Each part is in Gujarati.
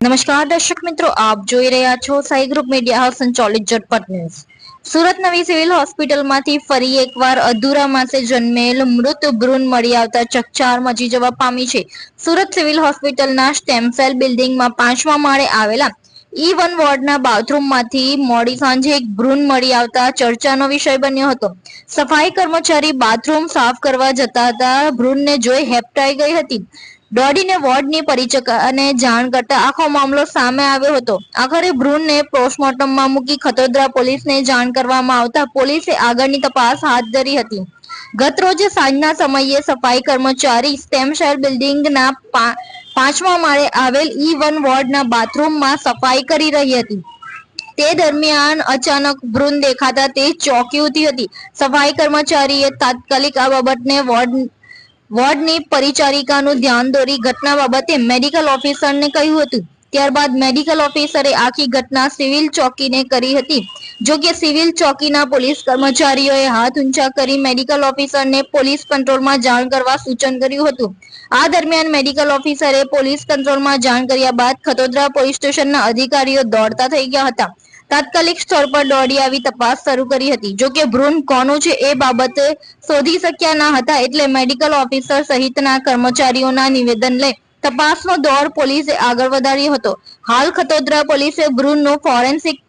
નમસ્કાર દર્શક મિત્રો, આપ જોઈ રહ્યા છો સાઈ ગ્રુપ મીડિયા હાઉસ સંચાલિત ઝટપટ ન્યૂઝ। સુરત નવી સિવિલ હોસ્પિટલમાંથી ફરી એકવાર અધૂરા માસે જન્મેલ મૃત ભ્રૂણ મળી આવતા ચકચાર મચી જવા પામી છે। સુરત સિવિલ હોસ્પિટલના સ્ટેમસેલ બિલ્ડિંગમાં 5મા માળે આવેલા E1 વોર્ડના બાથરૂમમાંથી મોડી સાંજે એક ભ્રૂણ મળી આવતા ચર્ચાનો વિષય બન્યો હતો। સફાઈ કર્મચારી બાથરૂમ સાફ કરવા જતા હતા, ભ્રૂણને જોઈ હેબતાઈ ગઈ હતી। દોડીને વોર્ડની પરિચિકાને જાણ કરતા આખો મામલો સામે આવ્યો હતો। આખરે ભ્રૂણને પોસ્ટમોર્ટમમાં મૂકી ખતોદરા પોલીસને જાણ કરવામાં આવતા પોલીસે આગળની તપાસ હાથ ધરી હતી। ગત રોજ સાંજના સમયે સફાઈ કર્મચારી સ્ટેમસેલ બિલ્ડિંગના 5મા માળે આવેલ E1 વોર્ડના બાથરૂમમાં સફાઈ કરી રહી હતી। તે દરમિયાન અચાનક ભ્રૂણ દેખાતા તે ચોંકી ઉઠી હતી। સફાઈ કર્મચારીએ તાત્કાલિક આ બાબતને વોર્ડની પરિચારિકાનું ધ્યાન દોરી ઘટના બાબતે મેડિકલ ઓફિસરને કહ્યું હતું। ત્યારબાદ મેડિકલ ઓફિસરે આખી ઘટના સિવિલ ચોકીને કરી હતી। જો કે સિવિલ ચોકીના પોલીસ કર્મચારીઓએ હાથ ઊંચા કરી મેડિકલ ઓફિસરને પોલીસ કંટ્રોલમાં જાણ કરવા સૂચન કર્યું હતું। આ દરમિયાન મેડિકલ ઓફિસરે પોલીસ કંટ્રોલમાં જાણ કર્યા બાદ ખતોદરા પોલીસ સ્ટેશનના અધિકારીઓ દોડતા થઈ ગયા હતા। તાત્કાલિક સ્થળ પર દોડી આવી તપાસ શરૂ કરી હતી। જો કે ભ્રૂણ કોનું છે એ બાબતે શોધી શક્યા ન હતા, એટલે મેડિકલ ઓફિસર સહિતના કર્મચારીઓના નિવેદન લઈ તપાસનો દોર પોલીસે આગળ વધાર્યો હતો। હાલ ખતોદરા પોલીસે ભ્રૂણનું ફોરેન્સિક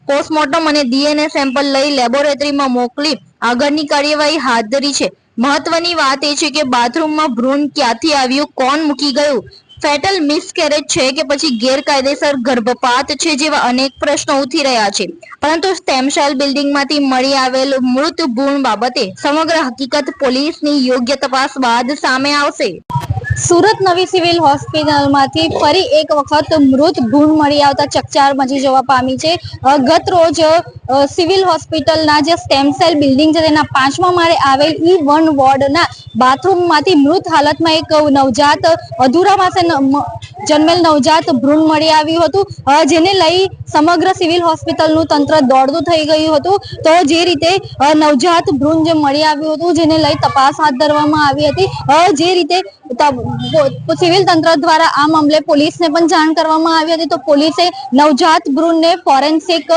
પોસ્ટમોર્ટમ અને DNA સેમ્પલ લઈ લેબોરેટરીમાં મોકલી આગળની કાર્યવાહી હાથ ધરી છે। મહત્વની વાત એ છે કે બાથરૂમમાં ભ્રૂણ ક્યાંથી આવ્યું, કોણ મૂકી ગયું, ફેટલ મિસકેરેજ છે કે પછી ગેરકાયદેસર ગર્ભપાત છે જેવા અનેક પ્રશ્નો ઉઠી રહ્યા છે। પરંતુ સ્ટેમસેલ બિલ્ડિંગમાંથી મળી આવેલ મૃત ભ્રૂણ બાબતે સમગ્ર હકીકત પોલીસની યોગ્ય તપાસ બાદ સામે આવશે। સુરત નવી સિવિલ હોસ્પિટલમાંથી ફરી એક વખત મૃત ભ્રૂણ મળી આવતા ચકચાર મચી જવા પામી છે। ગત રોજ સિવિલ હોસ્પિટલના જે સ્ટેમસેલ બિલ્ડિંગ છે તેના 5મા માળે આવેલ E1 વોર્ડના બાથરૂમમાંથી મૃત હાલતમાં એક નવજાત અધૂરા માસે જન્મેલ નવજાત ભ્રૂણ મળી આવ્યું હતું, જેને લઈ સમગ્ર સિવિલ હોસ્પિટલનું તંત્ર દોડતું થઈ ગયું હતું। તો જે રીતે નવજાત ભ્રૂણ જે મળી આવ્યું હતું, જેને લઈ તપાસ હાથ ધરવામાં આવી હતી। જે રીતે સિવિલ તંત્ર દ્વારા આ મામલે પોલીસને પણ જાણ કરવામાં આવી હતી। તો પોલીસે નવજાત ભ્રૂણને ફોરેન્સિક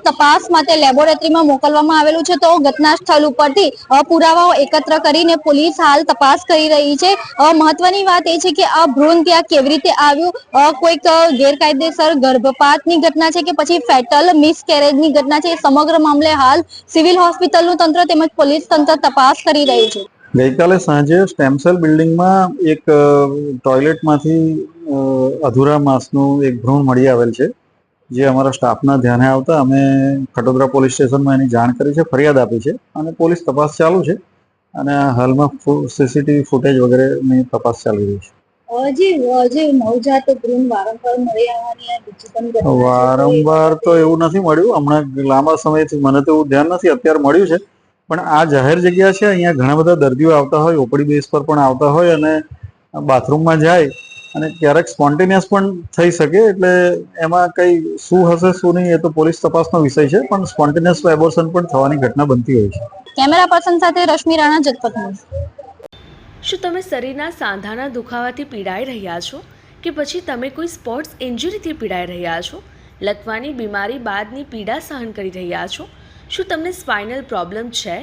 તપાસ માટે લેબોરેટરીમાં મોકલવામાં આવેલું છે। તો ઘટના સ્થળ ઉપરથી પુરાવાઓ એકત્ર કરીને પોલીસ હાલ તપાસ કરી રહી છે। મહત્વની વાત એ છે કે આ ભ્રૂણ ત્યાં કેવી રીતે આવ્યું, કોઈક ગેરકાયદેસર ગર્ભપાતની ઘટના છે કે પછી ફેટલ મિસકેરેજની ઘટના છે, સમગ્ર મામલે હાલ સિવિલ હોસ્પિટલનું તંત્ર તેમજ પોલીસ તંત્ર તપાસ કરી રહ્યું છે। ગઈકાલે સાંજે સ્ટેમસેલ બિલ્ડિંગમાં એક ટોયલેટમાંથી અધૂરા માસનું એક ભ્રૂણ મળી આવેલ છે, જે અમારા સ્ટાફના ધ્યાને આવતા અમે ખટોદરા પોલીસ સ્ટેશનમાં એની જાણ કરી છે, ફરિયાદ આપી છે અને પોલીસ તપાસ ચાલુ છે અને હાલમાં સીસીટીવી ફૂટેજ વગેરેની તપાસ ચાલી રહી છે। વારંવાર તો એવું નથી મળ્યું, હમણાં લાંબા સમયથી મને તો એવું ધ્યાન નથી, અત્યારે મળ્યું છે। પણ આ જાહેર જગ્યા છે, અહીંયા ઘણા બધા દર્દીઓ આવતા હોય, ઓપીડી બેઝ પર પણ આવતા હોય અને બાથરૂમમાં જાય અને ક્યારેક સ્પોન્ટેનિયસ પણ થઈ શકે, એટલે એમાં કઈ શું હશે શું નહીં એ તો પોલીસ તપાસનો વિષય છે, પણ સ્પોન્ટેનિયસ એબોર્શન પણ થવાની ઘટના બનતી હોય છે। કેમેરા પર્સન સાથે રશ્મિ રાણા, ઝટપટ ન્યૂઝ। શું તમે શરીરના સાંધાના દુખાવાથી પીડાઈ રહ્યા છો કે પછી તમે કોઈ સ્પોર્ટ્સ ઇન્જરીથી પીડાઈ રહ્યા છો? લકવાની બીમારી બાદની પીડા સહન કરી રહ્યા છો? શું તમને સ્પાઇનલ પ્રોબ્લેમ છે?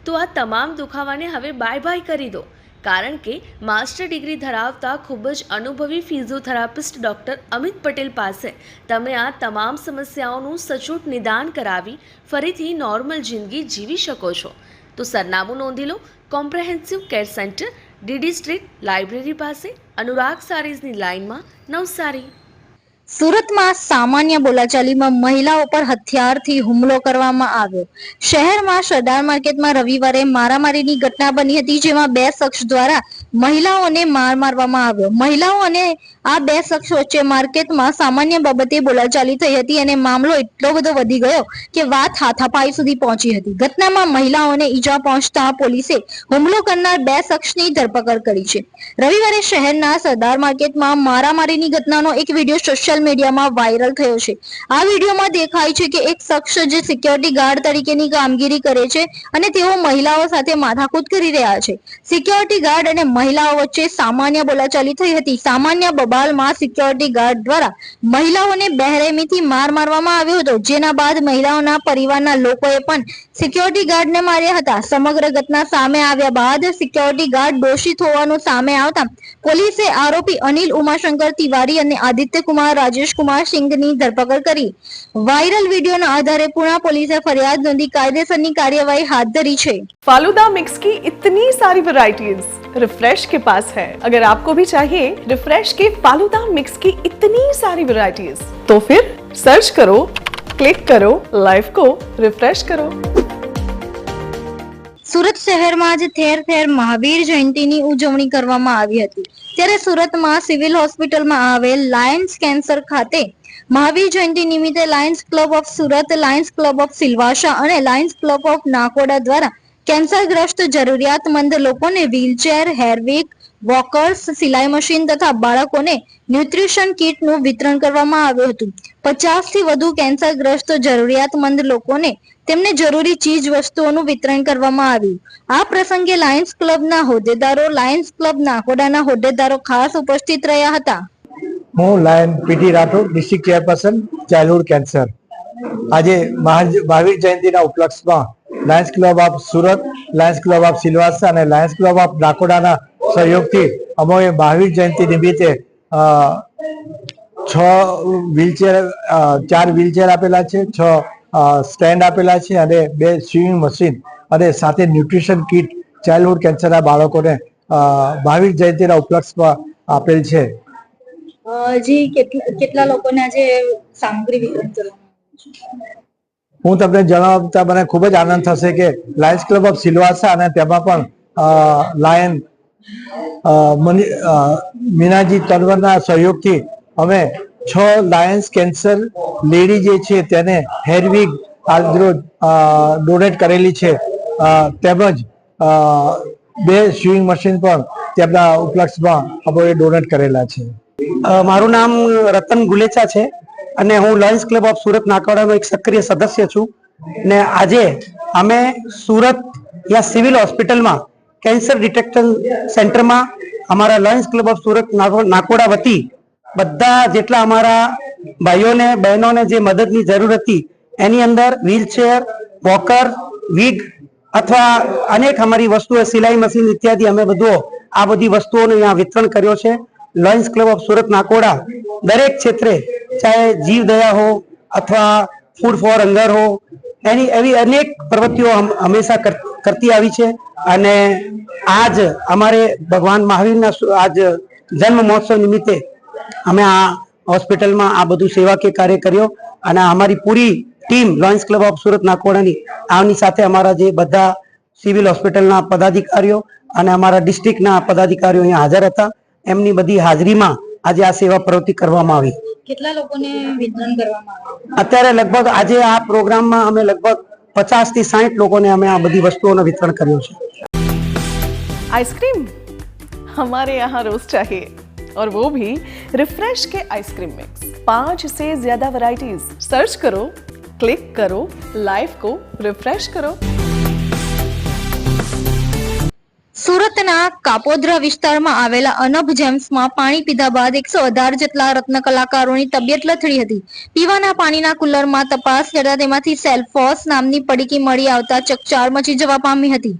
તો આ તમામ દુખાવાને હવે બાય બાય કરી દો, કારણ કે માસ્ટર ડિગ્રી ધરાવતા ખૂબ જ અનુભવી ફિઝિયોથેરાપિસ્ટ ડૉક્ટર અમિત પટેલ પાસે તમે આ તમામ સમસ્યાઓનું સચોટ નિદાન કરાવી ફરીથી નોર્મલ જિંદગી જીવી શકો છો। તો સરનામું નોંધી લો, comprehensive care centre, DD street, library પાસે, અનુરાગ સારીઝની લાઇનમાં, નવસારી। સુરતમાં સામાન્ય બોલાચાલીમાં મહિલાઓ પર હથિયારથી હુમલો કરવામાં આવ્યો। શહેરમાં સરદાર માર્કેટમાં રવિવારે મારામારીની ઘટના બની હતી, જેમાં બે શખ્સ દ્વારા મહિલાઓને મારવામાં આવ્યો। મહિલાઓ અને આ બે શખ્સ વચ્ચે માર્કેટમાં સામાન્ય બાબતે બોલાચાલી થઈ હતી અને મામલો એટલો બધો વધી ગયો કે વાત હાથાપાઈ સુધી પહોંચી હતી। ઘટનામાં મહિલાઓને ઈજા પહોંચતા પોલીસે હુમલો કરનાર બે શખ્સની ધરપકડ કરી છે। રવિવારે શહેરના સરદાર માર્કેટમાં મારામારીની ઘટનાનો એક વિડીયો સોશિયલ મીડિયામાં વાયરલ થયો છે। આ વિડીયોમાં દેખાય છે કે એક શખ્સ જે સિક્યોરિટી ગાર્ડ તરીકેની કામગીરી કરે છે અને તેઓ મહિલાઓ સાથે માથાકૂટ કરી રહ્યા છે। સિક્યોરિટી ગાર્ડ અને મહિલાઓ વચ્ચે સામાન્ય બોલાચાલી થઈ હતી। સામાન્ય બવાલમાં સિક્યોરિટી ગાર્ડ દ્વારા મહિલાઓને બેરહેમીથી માર મારવામાં આવ્યો હતો, જેના બાદ મહિલાઓના પરિવારના લોકોએ પણ સિક્યોરિટી ગાર્ડને માર્યા હતા. સમગ્ર ઘટના સામે આવ્યા બાદ સિક્યોરિટી ગાર્ડ દોષિત હોવાનું સામે આવતા પોલીસે આરોપી અનિલ ઉમાશંકર તિવારી અને આદિત્ય કુમાર રાજેશ કુમાર સિંઘની ધરપકડ કરી. વાયરલ વિડીયોના આધારે પુણા પોલીસે ફરિયાદ નોંધી કાયદેસરની કાર્યવાહી હાથ ધરી છે. फालूदा मिक्स की इतनी सारी वैरायटीज रिफ्रेश के पास है. अगर आपको भी चाहिए रिफ्रेश के फालूदा मिक्स की इतनी सारी वैरायटीज, तो फिर सर्च करो, क्लिक करो, लाइफ को रिफ्रेश करो. સુરત શહેરમાં આજે ઠેર ઠેર મહાવીર જયંતિની ઉજવણી કરવામાં આવી હતી. ત્યારે સુરતમાં સિવિલ હોસ્પિટલમાં આવેલ લાયન્સ કેન્સર ખાતે મહાવીર જયંતિ નિમિત્તે Lions club of Surat, lions club of Silvassa અને લાયન્સ ક્લબ ઓફ નાકોડા દ્વારા કેન્સરગ્રસ્ત જરૂરિયાતમંદ લોકોને વ્હીલચેર, હેરવિક, વોકર્સ, સિલાઈ મશીન તથા બાળકોને ન્યુટ્રિશન કીટનું વિતરણ કરવામાં આવ્યું હતું. 50 થી વધુ કેન્સરગ્રસ્ત જરૂરિયાતમંદ લોકોને તેમને જરૂરી ચીજ વસ્તુઓનું વિતરણ કરવામાં આવ્યું. આ પ્રસંગે લાયન્સ ક્લબના હોદ્દેદારો, લાયન્સ ક્લબ નાકોડાના હોદ્દેદારો ખાસ ઉપસ્થિત રહ્યા હતા. હું lion PT Rathod, district chairperson childhood cancer. આજે મહાવીર જયંતિના ઉપલક્ષમાં lions club of Surat, lions club of Silvassa અને લાયન્સ ક્લબ ઓફ નાકોડાના સહયોગથી અમે મહાવીર જયંતિ નિમિત્તે 4 વ્હીલચેર આપેલા છે, 6 સ્ટેન્ડ આપેલા છે અને 2 સ્વિમિંગ મશીન અને સાથે ન્યુટ્રિશન કીટ ચાઇલ્ડહુડ કેન્સરના બાળકોને મહાવીર જયંતિના ઉપલક્ષમાં આપેલ છે. કેટલા લોકોને આજે સામગ્રી વિતરણ કરવામાં? હું તમને જણાવતા મને ખૂબ જ આનંદ થશે કે લાયન્સ ક્લબ ઓફ સિલવાસા અને તેમાં પણ લાયન મીનાજી તનવરના સહયોગથી અમે 6 લાયન્સ કેન્સર લેડી જે છે તેને હેરવિગ આજરોજ ડોનેટ કરેલી છે, તેમજ 2 સ્વિમિંગ મશીન પણ તેમના ઉપલક્ષમાં અમે ડોનેટ કરેલા છે. મારું નામ રતન ગુલેચા છે અને હું લાયન્સ ક્લબ ઓફ સુરત નાકોડાનો એક સક્રિય સદસ્ય છું. ને આજે અમે સુરત યા સિવિલ હોસ્પિટલમાં કેન્સર ડિટેક્શન સેન્ટરમાં અમારા Lions club of Surat Nakoda વતી બધા જેટલા અમારા ભાઈઓને બહેનોને જે મદદની જરૂર હતી એની અંદર વ્હીલચેર, વોકર, વિગ અથવા અનેક અમારી વસ્તુઓ, સિલાઈ મશીન ઇત્યાદિ અમે બધું આ બધી વસ્તુઓનું અહીંયા વિતરણ કર્યો છે. Lions club of Surat Nakoda દરેક ક્ષેત્રે, ચાહે જીવદયા હો અથવા ફૂડ ફોર હંગર હો, એવી અનેક પ્રવૃત્તિઓ હંમેશા કરતી આવી છે. અને આજ અમારે ભગવાન મહાવીરના આજ જન્મ મહોત્સવ નિમિત્તે અમે આ હોસ્પિટલમાં આ બધું સેવાકીય કાર્ય કર્યો અને અમારી પૂરી team lions club of Surat નાકોડાની આની સાથે અમારા જે બધા સિવિલ હોસ્પિટલના પદાધિકારીઓ અને અમારા ડિસ્ટ્રિક્ટના પદાધિકારીઓ અહીંયા હાજર હતા. એમની બધી હાજરીમાં આજે આ સેવા પ્રવૃત્તિ કરવામાં આવી. કેટલા લોકોને વિતરણ કરવામાં આવ્યું? અત્યારે લગભગ આજે આ પ્રોગ્રામમાં અમે લગભગ 50 થી 60 લોકોને અમે આ બધી વસ્તુઓનું વિતરણ કર્યું છે. आइसक्रीम हमारे यहाँ रोज चाहिए, और वो भी रिफ्रेश के आइसक्रीम मिक्स. 5 से ज्यादा वैरायटीज. सर्च करो, क्लिक करो, लाइफ को रिफ्रेश करो. સુરતના કાપોદ્રા વિસ્તારમાં આવેલા અનભ જેમ્સમાં પાણી પીધા બાદ 118 જેટલા રત્ન કલાકારોની તબિયત લથડી હતી. પીવાના પાણીના કુલરમાં તપાસ કરતા તેમાંથી સેલ્ફોસ નામની પડીકી મળી આવતા ચકચાર મચી જવા પામી હતી,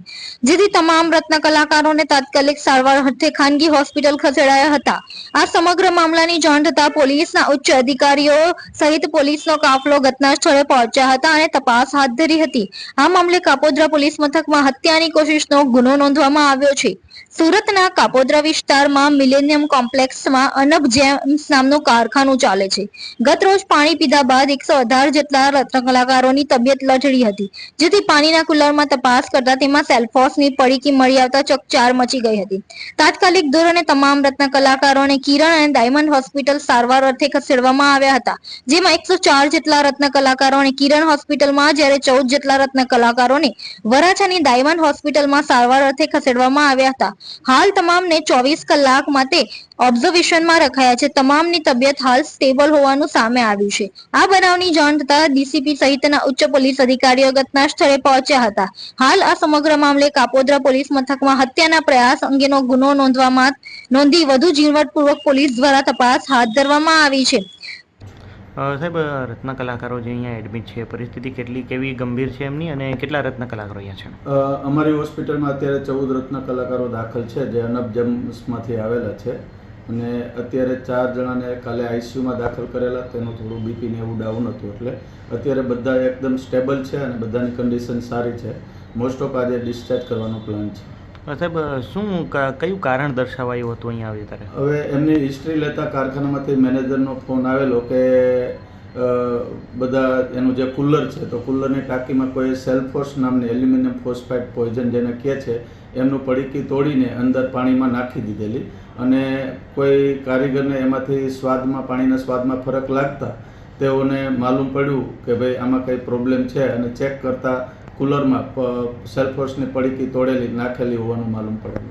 જેથી તમામ રત્ન કલાકારોને તાત્કાલિક સારવાર અર્થે ખાનગી હોસ્પિટલ ખસેડાયા હતા. આ સમગ્ર મામલાની જાણ થતા પોલીસના ઉચ્ચ અધિકારીઓ સહિત પોલીસનો કાફલો ઘટના સ્થળે પહોંચ્યા હતા અને તપાસ હાથ ધરી હતી. આ મામલે કાપોદ્રા પોલીસ મથકમાં હત્યાની કોશિશનો ગુનો નોંધવામાં આવ્યો છે. સુરતના કાપોદ્રા વિસ્તારમાં મિલેનિયમ કોમ્પ્લેક્સમાં અનબ જેમ્સ નામનું કારખાનું ચાલે છે. ગત રોજ પાણી પીધા બાદ 118 જેટલા રત્ન કલાકારોની તબિયત લથડી હતી, જેથી પાણીના કુલરમાં તપાસ કરતા તેમાં સેલ્ફોસની પડીકી મળી આવતા ચકચાર મચી ગઈ હતી. તાત્કાલિક ધોરણે તમામ રત્ન કલાકારોને કિરણ અને ડાયમંડ હોસ્પિટલ સારવાર અર્થે ખસેડવામાં આવ્યા હતા, જેમાં 104 જેટલા રત્ન કલાકારોને કિરણ હોસ્પિટલમાં, જ્યારે 14 જેટલા રત્ન કલાકારોને વરાછાની ડાયમંડ હોસ્પિટલમાં સારવાર અર્થે ખસેડવામાં કરવામાં આવ્યા હતા. હાલ તમામને 24 કલાક માટે ઓબ્ઝર્વેશનમાં રખાયા છે. તમામની તબિયત હાલ સ્ટેબલ હોવાનું સામે આવ્યું છે. આ બનાવની જાણ થતાં ડીસીપી સહિતના ઉચ્ચ પોલીસ અધિકારીઓ ઘટના સ્થળે પહોંચ્યા હતા. હાલ આ સમગ્ર મામલે કાપોદ્રા પોલીસ મથકમાં હત્યાના પ્રયાસ અંગેનો ગુનો નોંધી વધુ ઝીણવટપૂર્વક પોલીસ દ્વારા તપાસ હાથ ધરવામાં આવી છે. સાહેબ, રત્ન કલાકારો જે અહીંયા એડમિટ છે, પરિસ્થિતિ કેવી ગંભીર છે એમની, અને કેટલા રત્ન કલાકારો અહીંયા છે? અમારી હોસ્પિટલમાં અત્યારે 14 રત્ન કલાકારો દાખલ છે, જે અનબ જેમ્સમાંથી આવેલા છે, અને અત્યારે 4 જણાને કાલે આઈસીયુમાં દાખલ કરેલા. તેનું થોડું બીપી ને એવું ડાઉન હતું, એટલે અત્યારે બધા એકદમ સ્ટેબલ છે અને બધાની કન્ડિશન સારી છે. મોસ્ટ ઓફ આજે ડિસ્ચાર્જ કરવાનો પ્લાન છે. સાહેબ, કયું કારણ દર્શાવાયું હતું અહીંયા આવી ત્યારે? હવે એમની હિસ્ટ્રી લેતા કારખાનામાંથી મેનેજરનો ફોન આવેલો કે બધા એનું જે કુલર છે, તો કુલરની ટાંકીમાં કોઈ સેલ્ફોસ નામની એલ્યુમિનિયમ ફોસ્ફાઇડ પોઈઝન જેને કહે છે, એમનું પડીકી તોડીને અંદર પાણીમાં નાખી દીધેલી, અને કોઈ કારીગરને એમાંથી પાણીના સ્વાદમાં ફરક લાગતા તેઓને માલુમ પડ્યું કે ભાઈ આમાં કંઈ પ્રોબ્લેમ છે, અને ચેક કરતાં કુલરમાં સેલ્ફોસની પડીકી તોડેલી નાખેલી હોવાનું માલુમ પડેલું.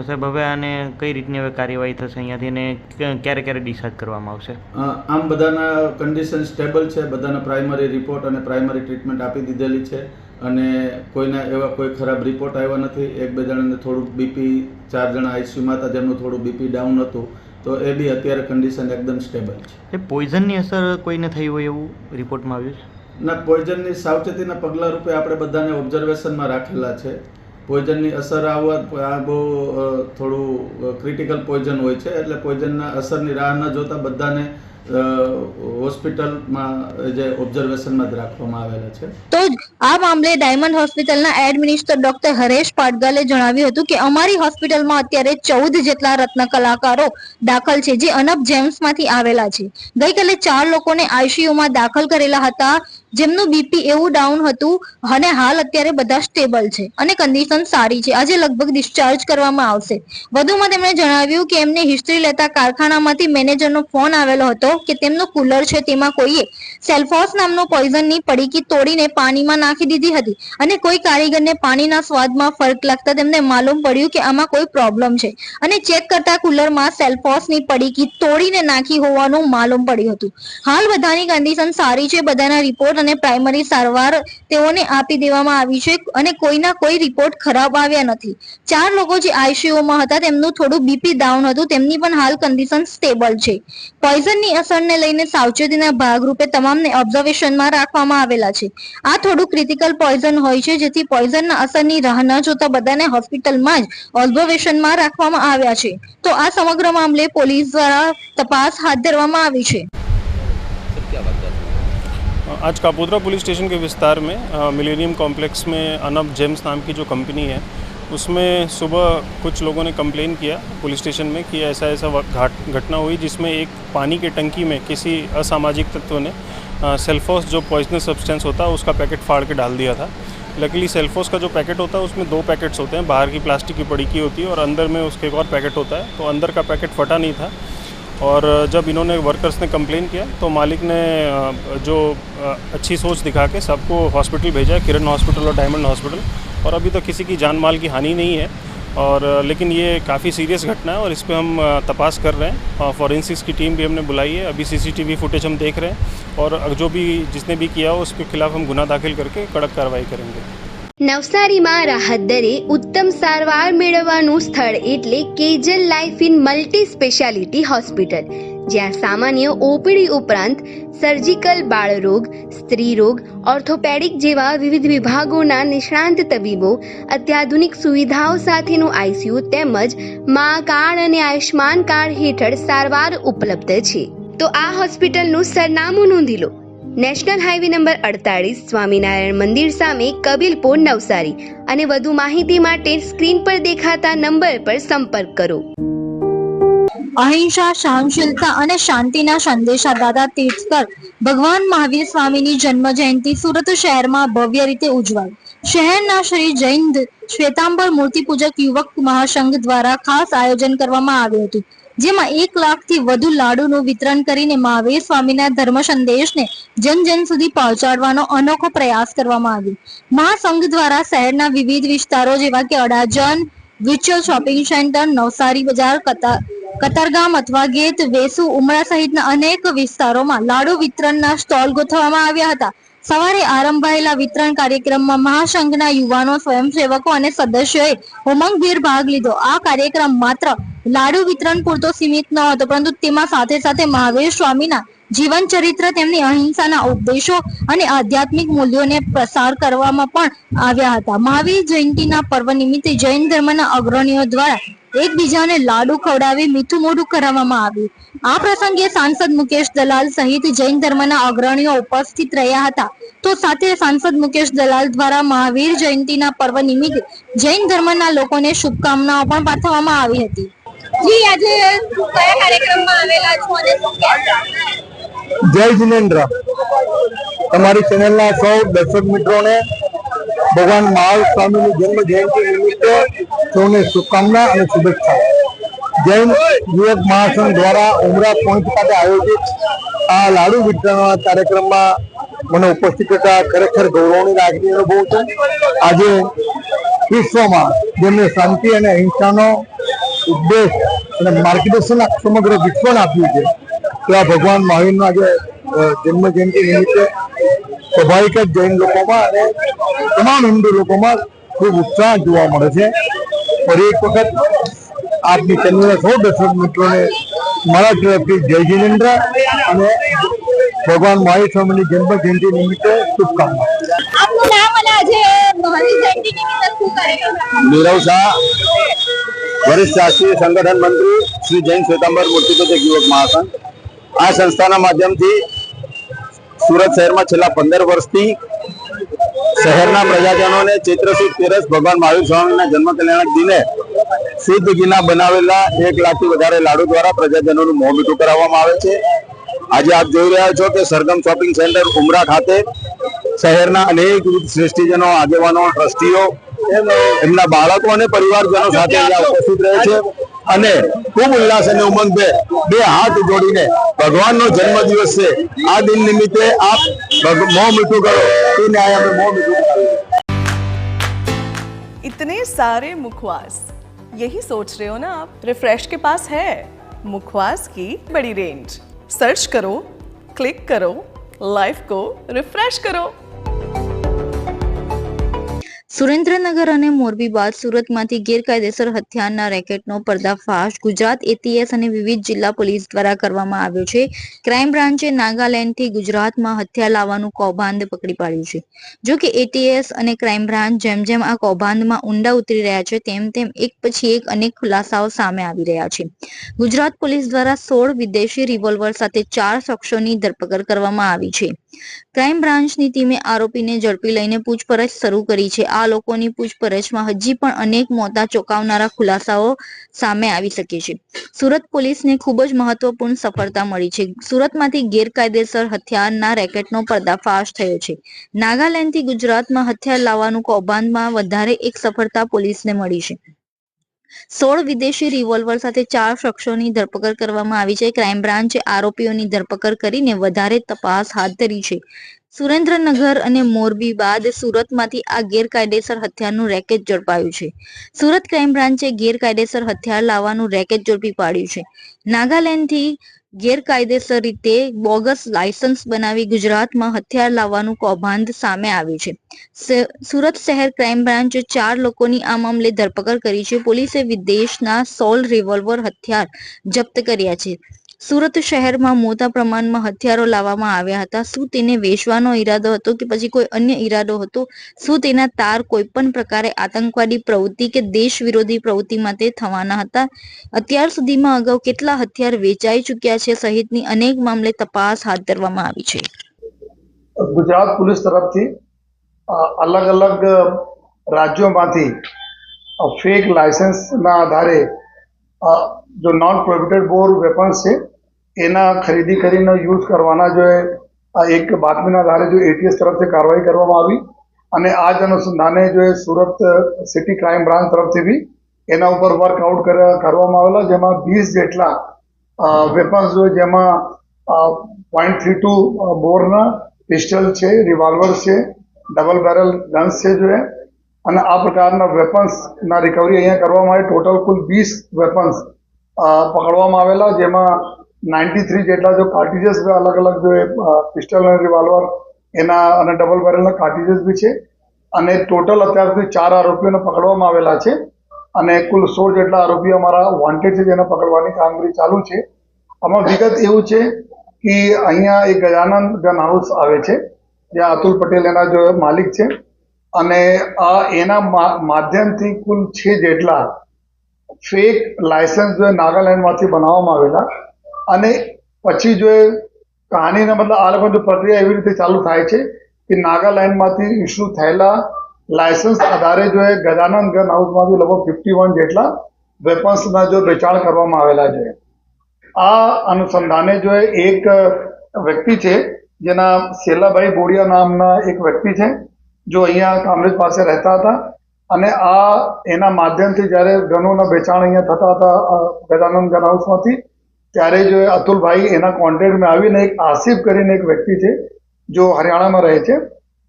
સાહેબ, હવે આને કઈ રીતની હવે કાર્યવાહી થશે અહીંયાથી, અને ક્યારે ડિસ્ચાર્જ કરવામાં આવશે? આમ બધાના કન્ડિશન સ્ટેબલ છે, બધાના પ્રાઇમરી રિપોર્ટ અને પ્રાઇમરી ટ્રીટમેન્ટ આપી દીધેલી છે, અને કોઈના એવા કોઈ ખરાબ રિપોર્ટ આવ્યા નથી. એક બે જણાને થોડુંક બીપી, 4 જણા આઈસીયુમાં હતા જેમનું થોડું બીપી ડાઉન હતું, તો એ બી અત્યારે કન્ડિશન એકદમ સ્ટેબલ છે. એ પોઈઝનની અસર કોઈને થઈ હોય એવું રિપોર્ટમાં આવ્યું છે? ના, પોઈઝનની સાવચેતીના પગલાં રૂપે આપણે બધાને ઓબ્ઝર્વેશનમાં રાખેલા છે. પોઈઝનની અસર આવવા આ બહુ થોડું ક્રિટિકલ પોઈઝન હોય છે, એટલે પોઈઝનના અસરની રાહ ન જોતા બધાને હોસ્પિટલમાં જે ઓબ્ઝર્વેશનમાં જ રાખવામાં આવેલા છે. તો આ મામલે ડાયમંડ હોસ્પિટલના એડમિનિસ્ટર ડોક્ટર હરેશ પાટગાલે જણાવ્યું હતું કે અમારી હોસ્પિટલમાં અત્યારે 14 જેટલા રત્ન કલાકારો દાખલ છે, જે અનબ જેમ્સમાંથી આવેલા છે. ગઈકાલે 4 લોકોને આઈસીયુમાં દાખલ કરેલા હતા, જેમનું બીપી એવું ડાઉન હતું, અને હાલ અત્યારે બધા સ્ટેબલ છે અને કન્ડિશન સારી છે. આજે લગભગ ડિસ્ચાર્જ કરવામાં આવશે. વધુમાં તેમણે જણાવ્યું કે એમને હિસ્ટ્રી લેતા કારખાનામાંથી મેનેજરનો ફોન આવેલો હતો કે તેમનું કુલર છે, તેમાં કોઈએ સેલ્ફોસ નામનો પોઈઝનની પડીકી તોડીને પાણીમાં નાખી દીધી હતી, અને કોઈ કારીગરને પાણીના સ્વાદમાં ફરક લાગતા તેમને માલુમ પડ્યું કે આમાં કોઈ પ્રોબ્લેમ છે, અને ચેક કરતા કુલરમાં સેલ્ફોસની પડીકી તોડીને નાખી હોવાનું માલુમ પડ્યું હતું. હાલ બધાની કન્ડિશન સારી છે. બધાના રિપોર્ટ અને પ્રાઇમરી સારવાર તેઓને આપી દેવામાં આવી છે, અને કોઈના કોઈ રિપોર્ટ ખરાબ આવ્યા નથી. 4 લોકો જે આઈસીયુમાં હતા તેમનું થોડું બીપી ડાઉન હતું, તેમની પણ હાલ કન્ડિશન સ્ટેબલ છે. પોઈઝનની અસરને લઈને સાવચેતીના ભાગરૂપે તમામને ઓબ્ઝર્વેશનમાં રાખવામાં આવેલા છે. આ થોડું ક્રિટિકલ પોઈઝન હોય છે, જેથી પોઈઝનના અસરની રાહ ન જોતા બધાને હોસ્પિટલમાં જ ઓબ્ઝર્વેશનમાં રાખવામાં આવ્યા છે. તો આ સમગ્ર મામલે પોલીસ દ્વારા તપાસ હાથ ધરવામાં આવી છે. आज कापोद्रा पुलिस स्टेशन के विस्तार में मिलेनियम कॉम्प्लेक्स में अनब जेम्स नाम की जो कंपनी है, उसमें सुबह कुछ लोगों ने कंप्लेन किया पुलिस स्टेशन में कि ऐसा घटना हुई जिसमें एक पानी के टंकी में किसी असामाजिक तत्व ने सेल्फोस जो पॉइजनस सब्सटेंस होता है उसका पैकेट फाड़ के डाल दिया था. लकीली सेल्फोस का जो पैकेट होता है उसमें 2 पैकेट्स होते हैं. बाहर की प्लास्टिक की पड़ी की होती है और अंदर में उसके एक और पैकेट होता है. तो अंदर का पैकेट फटा नहीं था, और जब इन्होंने वर्कर्स ने कंप्लेन किया तो मालिक ने जो अच्छी सोच दिखा के सबको हॉस्पिटल भेजा है, किरण हॉस्पिटल और डायमंड हॉस्पिटल. और अभी तो किसी की जान माल की हानि नहीं है, और लेकिन ये काफ़ी सीरियस घटना है और इस पर हम तपास कर रहे हैं. फॉरेंसिक्स की टीम भी हमने बुलाई है. अभी सीसीटीवी फुटेज हम देख रहे हैं, और जो भी जिसने भी किया हो उसके खिलाफ हम गुना दाखिल करके कड़क कार्रवाई करेंगे. નવસારીમાં રાહત દરે ઉત્તમ સારવાર મેળવવાનું સ્થળ એટલે કેજલ life in multi speciality hospital, જ્યાં સામાન્ય ઓપીડી ઉપરાંત સર્જિકલ, બાળરોગ, સ્ત્રી રોગ, ઓર્થોપેડિક જેવા વિવિધ વિભાગોના નિષ્ણાંત તબીબો, અત્યાધુનિક સુવિધાઓ સાથેનું આઈસીયુ તેમજ મા કાર્ડ અને આયુષ્માન કાર્ડ હેઠળ સારવાર ઉપલબ્ધ છે. તો આ હોસ્પિટલનું સરનામું નોંધી લો. નેશનલ હાઈવે નંબર 48, સ્વામિનારાયણ મંદિર સામે, કબીલપુર, નવસારી. અને વધુ માહિતી માટે સ્ક્રીન પર દેખાતા નંબર પર સંપર્ક કરો. અહિંસા, સહનશીલતા અને શાંતિના સંદેશા દાદા તીર્થકર ભગવાન મહાવીર સ્વામીની જન્મ જયંતિ સુરત શહેરમાં ભવ્ય રીતે ઉજવાઈ. શહેરના શ્રી જૈન શ્વેતાંબર મૂર્તિપૂજક યુવક મહાસંઘ દ્વારા ખાસ આયોજન કરવામાં આવ્યું હતું, જેમાં 1 લાખથી વધુ લાડુનું વિતરણ કરીને મહાવીર સ્વામીના ધર્મ સંદેશને જન સુધી પહોંચાડવાનો અનોખો પ્રયાસ કરવામાં આવ્યો. મહાસંઘ દ્વારા શહેરના વિવિધ વિસ્તારો જેવા કે અડાજણ, વિર્ચ્યુઅલ શોપિંગ સેન્ટર, નવસારી બજાર, કતારગામ અથવા ગેટ, વેસુ, ઉમરા સહિતના અનેક વિસ્તારોમાં લાડુ વિતરણના સ્ટોલ ગોઠવવામાં આવ્યા હતા. સવારે આરંભાયેલા વિતરણ કાર્યક્રમમાં મહાસંઘના યુવાનો, સ્વયંસેવકો અને સદસ્યોએ ઉમંગભેર ભાગ લીધો. આ કાર્યક્રમ માત્ર લાડુ વિતરણ પૂરતો સીમિત ન હતો, પરંતુ તેમાં સાથે સાથે મહાવીર સ્વામીના જીવન ચરિત્ર, તેમની અહિંસાના ઉપદેશો અને આધ્યાત્મિક મૂલ્યોને પ્રસાર કરવામાં પણ આવ્યા હતા. મહાવીર જયંતિના પર્વ નિમિત્તે જૈન ધર્મના અગ્રણીઓ દ્વારા એકબીજાને લાડુ ખવડાવી મીઠું મોઢું કરાવવામાં આવ્યું. આ પ્રસંગે સાંસદ મુકેશ દલાલ સહિત જૈન ધર્મના અગ્રણીઓ ઉપસ્થિત રહ્યા હતા. તો સાથે સાંસદ મુકેશ દલાલ દ્વારા મહાવીર જયંતિના પર્વ નિમિત્તે જૈન ધર્મના લોકોને શુભકામનાઓ પણ પાઠવવામાં આવી હતી. જી, આજે કયા કાર્યક્રમમાં આવેલા છો અને શું કહેશો? જય જિનેન્દ્ર. તમારી ચેનલના સૌ દર્શક મિત્રોને ભગવાન મહાવીર સ્વામીની જન્મ જયંતિ નિમિત્તે સૌને શુભકામના અને શુભેચ્છા. જૈન યુવક મહાસંઘ દ્વારા ઉમરા પોઈન્ટ ખાતે આયોજિત આ લાડુ વિતરણના કાર્યક્રમમાં મને ઉપસ્થિત થતા ખરેખર ગૌરવની લાગણી અનુભવું છું. આજે વિશ્વમાં જેમને શાંતિ અને અહિંસાનો ઉપદેશ અને માર્ગદર્શન સમગ્ર વિશ્વને આપ્યું છે, તેવા ભગવાન મહાવીરનો આજે જન્મ જયંતિ નિમિત્તે સ્વાભાવિક જ જૈન લોકોમાં અને તમામ હિન્દુ લોકોમાં ખૂબ ઉત્સાહ જોવા મળે છે. ફરી એક વખત આપની ચેનલના સૌ દર્શક મિત્રોને મારા તરફથી જય જિનેન્દ્ર અને ભગવાન મહાવીર સ્વામીની જન્મ જયંતિ નિમિત્તે શુભકામના. આપનું નામ અને આજે મહાવીર જયંતિ નિમિત્તે શું કાર્યક્રમ? નીરવ શાહ, વરિષ્ઠ રાષ્ટ્રીય સંગઠન મંત્રી, શ્રી જૈન શ્વેતાંબર મૂર્તિપૂજક યુવક મહાસંઘ. આ સંસ્થાના માધ્યમથી સુરત શહેરમાં છેલ્લા 15 વર્ષથી શહેરના પ્રજાજનોને ચૈત્ર સુદ તેરસ ભગવાન મહાવીર સ્વામીના જન્મ કલ્યાણક દિને શુદ્ધ ઘીના બનાવેલા 1 લાખથી વધારે લાડુ દ્વારા પ્રજાજનોનું મોં મીઠું કરાવવામાં આવે છે. આજે આપ જોઈ રહ્યા છો કે સરગમ શોપિંગ સેન્ટર ઉમરા ખાતે શહેરના અનેક શ્રેષ્ઠીજનો, આગેવાનો, ટ્રસ્ટીઓ એમના બાળકો અને પરિવારજનો સાથે અહીંયા ઉપસ્થિત રહે છે અને ખૂબ ઉલ્લાસ અને ઉમંગભેર બે હાથ જોડીને ભગવાનનો જન્મદિવસ છે, આ દિન નિમિત્તે આપ મોં મીઠું કરો, તે ન્યાય અમે મોં મીઠું કરાવીએ. इतने सारे मुखवास, यही सोच रहे हो ना आप? रिफ्रेश के पास है मुखवास की बड़ी रेंज. सर्च करो, क्लिक करो, लाइफ को रिफ्रेश करो. સુરેન્દ્રનગર અને મોરબી બાદ સુરતમાંથી ગેરકાયદેસર હથિયારના રેકેટનો પર્દાફાશ ગુજરાત એટીએસ અને વિવિધ જિલ્લા પોલીસ દ્વારા કરવામાં આવ્યો છે. ક્રાઇમ બ્રાન્ચે નાગાલેન્ડથી ગુજરાતમાં હથિયાર લાવવાનું કૌભાંડ પકડી પાડ્યું છે. જો કે એટીએસ અને ક્રાઇમ બ્રાન્ચ જેમ જેમ આ કૌભાંડમાં ઊંડા ઉતરી રહ્યા છે, તેમ તેમ એક પછી એક અનેક ખુલાસાઓ સામે આવી રહ્યા છે. ગુજરાત પોલીસ દ્વારા 16 વિદેશી રિવોલ્વર સાથે 4 શખ્સોની ધરપકડ કરવામાં આવી છે. ક્રાઇમ બ્રાન્ચની ટીમે આરોપીને ઝડપી લઈને પૂછપરછ શરૂ કરી છે. આ લોકોની પૂછપરછમાં હજી પણ અનેક મોટા ચોંકાવનારા ખુલાસાઓ સામે આવી શકે છે. સુરત પોલીસને ખૂબ જ મહત્વપૂર્ણ સફળતા મળી છે. સુરતમાંથી ગેરકાયદેસર હથિયારના રેકેટનો પર્દાફાશ થયો છે. નાગાલેન્ડથી ગુજરાતમાં હથિયાર લાવવાનું કૌભાંડમાં વધારે એક સફળતા પોલીસને મળી છે. 16 વિદેશી રિવોલ્વર સાથે 4 શખ્સોની ધરપકડ કરવામાં આવી છે. ક્રાઇમ બ્રાન્ચે આરોપીઓની ધરપકડ કરીને વધારે તપાસ હાથ ધરી છે. સુરેન્દ્રનગર અને મોરબી બાદ સુરતમાંથી આ ગેરકાયદેસર હથિયારનું રેકેટ ઝડપાયું છે. સુરત ક્રાઇમ બ્રાન્ચે ગેરકાયદેસર હથિયાર લાવવાનું રેકેટ ઝડપી પાડ્યું છે. નાગાલેન્ડથી ગેરકાયદેસર રીતે બોગસ લાયસન્સ બનાવી ગુજરાતમાં હથિયાર લાવવાનું કૌભાંડ સામે આવ્યું છે. સુરત શહેર ક્રાઇમ બ્રાન્ચે 4 લોકોની આ મામલે ધરપકડ કરી છે. પોલીસે વિદેશના 16 રિવોલ્વર હથિયાર જપ્ત કર્યા છે. સુરત શહેરમાં મોટા પ્રમાણમાં હથિયારો લાવવામાં આવ્યા હતા. શું તેને વેચવાનો ઈરાદો હતો કે પછી કોઈ અન્ય ઈરાદો હતો? શું તેના તાર કોઈ પણ પ્રકારે આતંકવાદી પ્રવૃત્તિ કે દેશ વિરોધી પ્રવૃત્તિ માટે થવાના હતા? અત્યાર સુધીમાં અગાઉ કેટલા હથિયાર વેચાઈ ચૂક્યા છે સહિતની અનેક મામલે તપાસ હાથ ધરવામાં આવી છે. ગુજરાત પોલીસ તરફથી અલગ અલગ રાજ્યોમાંથી ફેક લાયસન્સના આધારે जो नॉन प्रोहिबिटेड बोर वेपन्स છે એના ખરીદી કરીને યુઝ કરવાના જો એક બાતમીના આધારે જો એટીએસ તરફથી કાર્યવાહી કરવામાં આવી અને આ જ અનુસંધાને જો સુરત સિટી ક્રાઇમ બ્રાન્ચ તરફથી બી એના ઉપર વર્કઆઉટ કરવામાં આવેલા, જેમાં 20 જેટલા વેપન્સ જો જેમાં .32 બોરના પિસ્ટલ છે, રિવોલ્વર છે, ડબલ બેરલ ગન્સ છે, જો અને આ પ્રકારના વેપન્સના રિકવરી અહીંયા કરવામાં આવી. ટોટલ કુલ 20 વેપન્સ પકડવામાં આવેલા, જેમાં 93 જેટલા જો કાર્ટિजेस અલગ અલગ જો પિસ્ટલ અને રિવોલ્વર એના અને ડબલ બેરલના કાર્ટિजेस બી છે. અને ટોટલ અત્યાર સુધી 4 આરોપીઓને પકડવામાં આવેલા છે અને કુલ 16 જેટલા આરોપીઓ અમારા વોન્ટેડ છે, જેને પકડવાની કામગીરી ચાલુ છે. આમાં વિગત એવું છે કે અહીંયા એક ગજાનન ગન હાઉસ આવે છે, જ્યાં અતુલ પટેલ એના જો માલિક છે, અને એના માધ્યમથી કુલ 6 જેટલા ફેક લાયસન્સ જો નાગાલેન્ડમાંથી બનાવવામાં આવેલા. અને પછી જો કહાનીના મતલબ આ લોકોની પ્રક્રિયા એવી રીતે ચાલુ થાય છે કે નાગાલેન્ડમાંથી ઇસ્યુ થયેલા લાયસન્સ આધારે જો ગજાનન ગન હાઉસમાંથી લગભગ 51 જેટલા વેપન્સના જો વેચાણ કરવામાં આવેલા છે. આ અનુસંધાને જો એક વ્યક્તિ છે, જેના શેલાભાઈ બોડિયા નામના એક વ્યક્તિ છે, જો અહીંયા કામરેજ પાસે રહેતા હતા, અને આ એના માધ્યમથી જ્યારે ગનોના વેચાણ અહીંયા થતા હતા ગજાનન ગન હાઉસમાંથી, ત્યારે જો અતુલભાઈ એના કોન્ટેક્ટમાં આવીને એક આસિફ કરીને એક વ્યક્તિ છે, જો હરિયાણામાં રહે છે,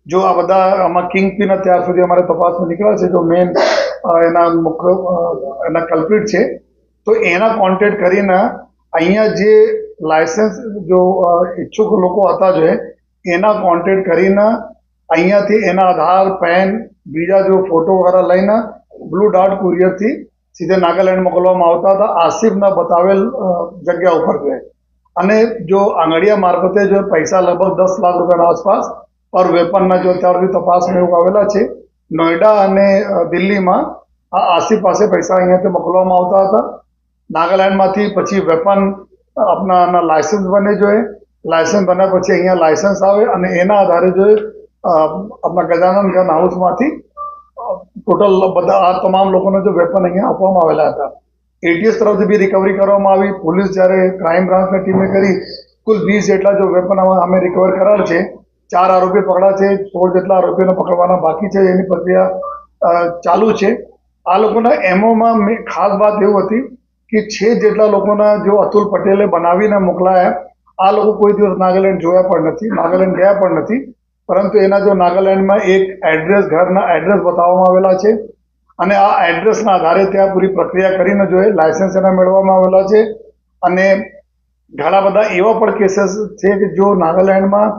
જો આ બધા આમાં કિંગ પિન અત્યાર સુધી અમારે તપાસમાં નીકળ્યા છે, જો મેન એના મુખ્ય એના કલ્પ્રિટ છે, તો એના કોન્ટેક્ટ કરીને અહીંયા જે લાયસન્સ જો ઈચ્છુક લોકો હતા જો એના કોન્ટેક્ટ કરીને અહીંયાથી એના આધાર, પેન, બીજા જો ફોટો વગેરે લઈને બ્લુ ડાર્ટ કુરિયરથી સીધે નાગાલેન્ડ મોકલવામાં આવતા હતા આસિફના બતાવેલ જગ્યા ઉપર છે. અને જો આંગળીયા મારફતે જો પૈસા લગભગ 10 લાખ રૂપિયાના આસપાસ પર વેપનના જો અત્યારથી તપાસમાં એવું આવેલા છે. નોઈડા અને દિલ્હીમાં આ આસિફ પાસે પૈસા અહીંયાથી મોકલવામાં આવતા હતા. નાગાલેન્ડમાંથી પછી વેપન આપણા લાયસન્સ બને જોઈએ, લાયસન્સ બન્યા પછી અહીંયા લાયસન્સ આવે, અને એના આધારે જો આપણા ગજાનન ગન હાઉસમાંથી ટોટલ બધા આ તમામ લોકોને જો વેપન અહીંયા આપવામાં આવેલા હતા. એટીએસ તરફથી બી રિકવરી કરવામાં આવી. પોલીસ જ્યારે ક્રાઇમ બ્રાન્ચની ટીમે કરી કુલ 20 જેટલા જો વેપન અમે રિકવર કરેલ છે. 4 આરોપી પકડા છે, 16 જેટલા આરોપીઓને પકડવાના બાકી છે, એની પ્રક્રિયા ચાલુ છે. આ લોકોના એમઓમાં ખાસ વાત એવું હતી કે 6 જેટલા લોકોના જો અતુલ પટેલે બનાવીને મોકલાયા, આ લોકો કોઈ દિવસ નાગાલેન્ડ જોયા પણ નથી, નાગાલેન્ડ ગયા પણ નથી, પરંતુ એના જો નાગાલેન્ડમાં એક એડ્રેસ, ઘરના એડ્રેસ બતાવવામાં આવેલા છે, અને આ એડ્રેસના આધારે ત્યાં પૂરી પ્રક્રિયા કરીને જો લાયસન્સ એના મેળવવામાં આવેલા છે. અને ઘણા બધા એવા પણ કેસીસ છે કે જો નાગાલેન્ડમાં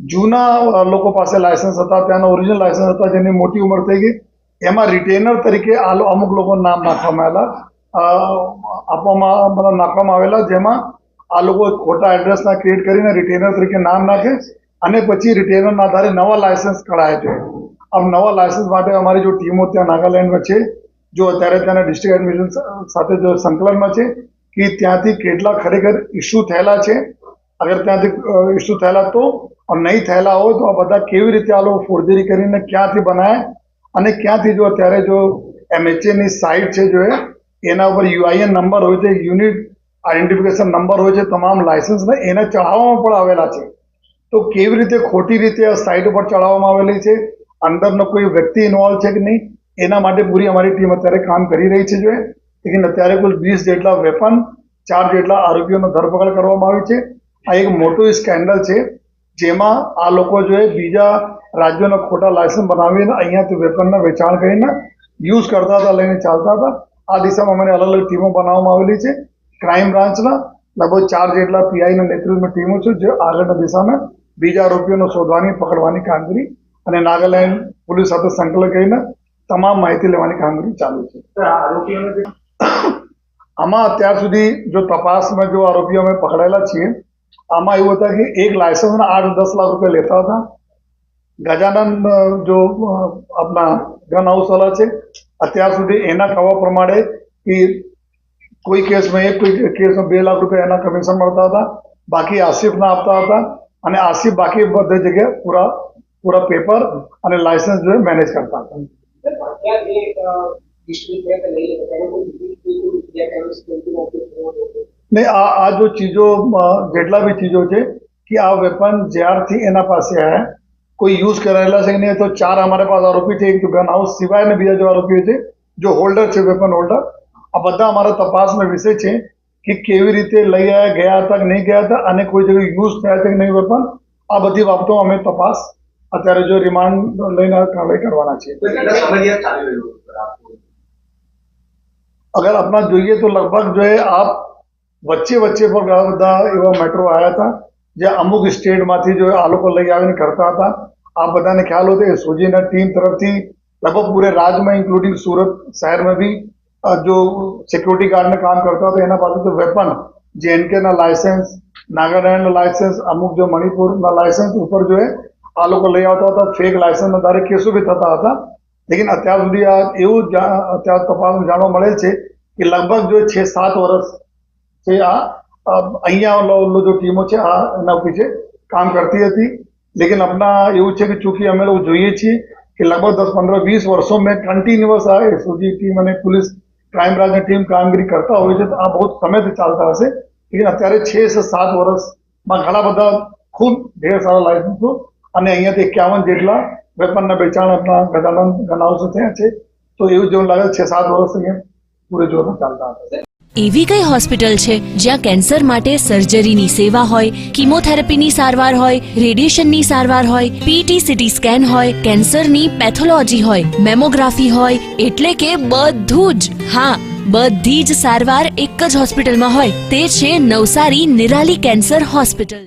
જૂના લોકો પાસે લાયસન્સ હતા, ત્યાંના ઓરિજિનલ લાયસન્સ હતા, જેની મોટી ઉંમર થઈ ગઈ, એમાં રિટેનર તરીકે અમુક લોકોના નામ નાખવામાં આવેલા, જેમાં આ લોકો ખોટા એડ્રેસના ક્રિએટ કરીને રિટેનર તરીકે નામ નાખે, અને પછી રિટેનરના આધારે નવા લાયસન્સ કઢાય છે. આ નવા લાયસન્સ માટે અમારી જો ટીમો ત્યાં નાગાલેન્ડમાં છે, જો અત્યારે ત્યાંના ડિસ્ટ્રિક્ટ એડમિનિસ્ટ્રેશન સાથે જો સંકલનમાં છે કે ત્યાંથી કેટલા ખરેખર ઇસ્યુ થયેલા છે, અગર ત્યાંથી ઇસ્યુ થયેલા તો નહીં થયેલા હોય તો આ બધા કેવી રીતે આ લોકો ફોર્જરી કરીને ક્યાંથી બનાવે, અને ક્યાંથી જો અત્યારે જો MHAની સાઇટ છે જો એના ઉપર UIN નંબર હોય છે, યુનિટ આઈડેન્ટિફિકેશન નંબર હોય છે, તમામ લાયસન્સને એને ચડાવવામાં પણ આવેલા છે. તો કેવી રીતે ખોટી રીતે આ સાઇટ ઉપર ચડાવવામાં આવેલી છે, અંદરનો કોઈ વ્યક્તિ ઇન્વોલ્વ છે કે નહીં, એના માટે પૂરી અમારી ટીમ અત્યારે કામ કરી રહી છે. જોઈએ લેકિન અત્યારે કુલ 20 જેટલા વેપન, 4 જેટલા આરોપીઓનો ધરપકડ કરવામાં આવી છે. આ એક મોટું સ્કેન્ડલ છે, જેમાં આ લોકો જો બીજા રાજ્યોના ખોટા લાયસન્સ બનાવીને અહીંયાથી વેપનના વેચાણ કરીને યુઝ કરતા હતા, લઈને ચાલતા હતા. આ દિશામાં અમારી અલગ અલગ ટીમો બનાવવામાં આવેલી છે. ક્રાઇમ બ્રાન્ચના લગભગ 4 જેટલા પીઆઈના નેતૃત્વમાં ટીમો છે, જે આગળના દિશામાં બીજા આરોપીઓને શોધવાની, પકડવાની કામગીરી અને નાગાલેન્ડ પોલીસ સાથે સંકલન કરીને તમામ માહિતી લેવાની કામગીરી ચાલુ છે. આમાં અત્યાર સુધી જો તપાસમાં જો આરોપીઓ અમે પકડાયેલા છીએ, આમાં એવું હતા કે એક લાયસન્સના 8-10 લાખ રૂપિયા લેતા હતા. ગજાનન જો આપણા ગન હાઉસવાળા છે, અત્યાર સુધી એના કહેવા પ્રમાણે કે કોઈ કેસમાં 1, કોઈ કેસમાં 2 લાખ રૂપિયા એના કમિશન મળતા હતા, બાકી આસિફના આપતા હતા, અને આસિફ બાકી બધી જગ્યાએ પૂરા પેપર અને લાયસન્સ જો મેનેજ કરતા હતા. ને આ જો ચીજો, જેટલા બી ચીજો છે કે આ વેપન જ્યારથી એના પાસે આવ્યા, કોઈ યુઝ કરાયેલા છે નહીં, તો 4 અમારે પાસે આરોપી છે, એક તો ગન હાઉસ સિવાય ને બીજા જો આરોપીઓ છે, જો હોલ્ડર છે, વેપન હોલ્ડર, આ બધા અમારા તપાસનો વિષય છે કે કેવી રીતે લઈ આવ્યા, ગયા હતા કે નહીં ગયા હતા, અને કોઈ જગ્યાએ યુઝ થયા છે કે નહીં વેપન, આ બધી બાબતો અમે તપાસ અત્યારે જો રિમાન્ડ લઈને કાર્યવાહી કરવાના છે. અગર આપણા જોઈએ તો લગભગ જો આપ વચ્ચે પણ ઘણા બધા એવા મેટ્રો આવ્યા હતા જે અમુક સ્ટેટમાંથી જો આ લોકો લઈ આવીને કરતા હતા. आप बधाने ख्याल होते हैं सोजीना टीम तरफ थी लगभग पूरे राज्य में इंक्लूडिंग सूरत शहर में भी जो सिक्योरिटी गार्ड में काम करता था एना पास तो वेपन जेएनके ना लाइसेंस नागालैंड ना लाइसेंस अमुक जो मणिपुर ना लाइसेंस ऊपर जो है आ लोग लई आवता था फेक लाइसेंस आधारे केसों भी थता था. लेकिन અત્યાર સુધી આ એવું અત્યાર તપાસમાં જાણવા મળે છે કે લગભગ જો 6-7 વર્ષ છે આ અહીંયા जो टीमों છે આ એના પીછે કામ કરતી હતી. लेकिन अपना એવું છે કે चूंकि અમે લોકો જોઈએ છીએ કે લગભગ 10-15-20 વર્ષોं में कंटिन्यूअस आ एसओजी टीम અને पुलिस क्राइम ब्रांच टीम कामगिरी करता હોય છે તો આ બહુ સમયથી ચાલતા હશે. लेकिन અત્યારે 6 से 7 વર્ષમાં ઘણા બધા ખૂબ ઢેર સારા લાયસન્સો અને અહીંયાથી 51 જેટલા વેપનના વેચાણ આપણા ગજાનંદ ગનાઉસે થયા છે. તો એવું જેવું લાગે 6-7 વર્ષ અહીંયા પૂરે જોરમાં ચાલતા હશે. એવી કઈ હોસ્પિટલ છે જ્યાં કેન્સર માટે સર્જરીની સેવા હોય, કીમોથેરાપીની સારવાર હોય, રેડિયેશનની સારવાર હોય, પીટી સીટી સ્કેન હોય, કેન્સરની પેથોલોજી હોય, મેમોગ્રાફી હોય, એટલે કે બધું જ. હા, બધી જ સારવાર એક જ હોસ્પિટલમાં હોય. તે છે નવસારી નિરાલી કેન્સર હોસ્પિટલ.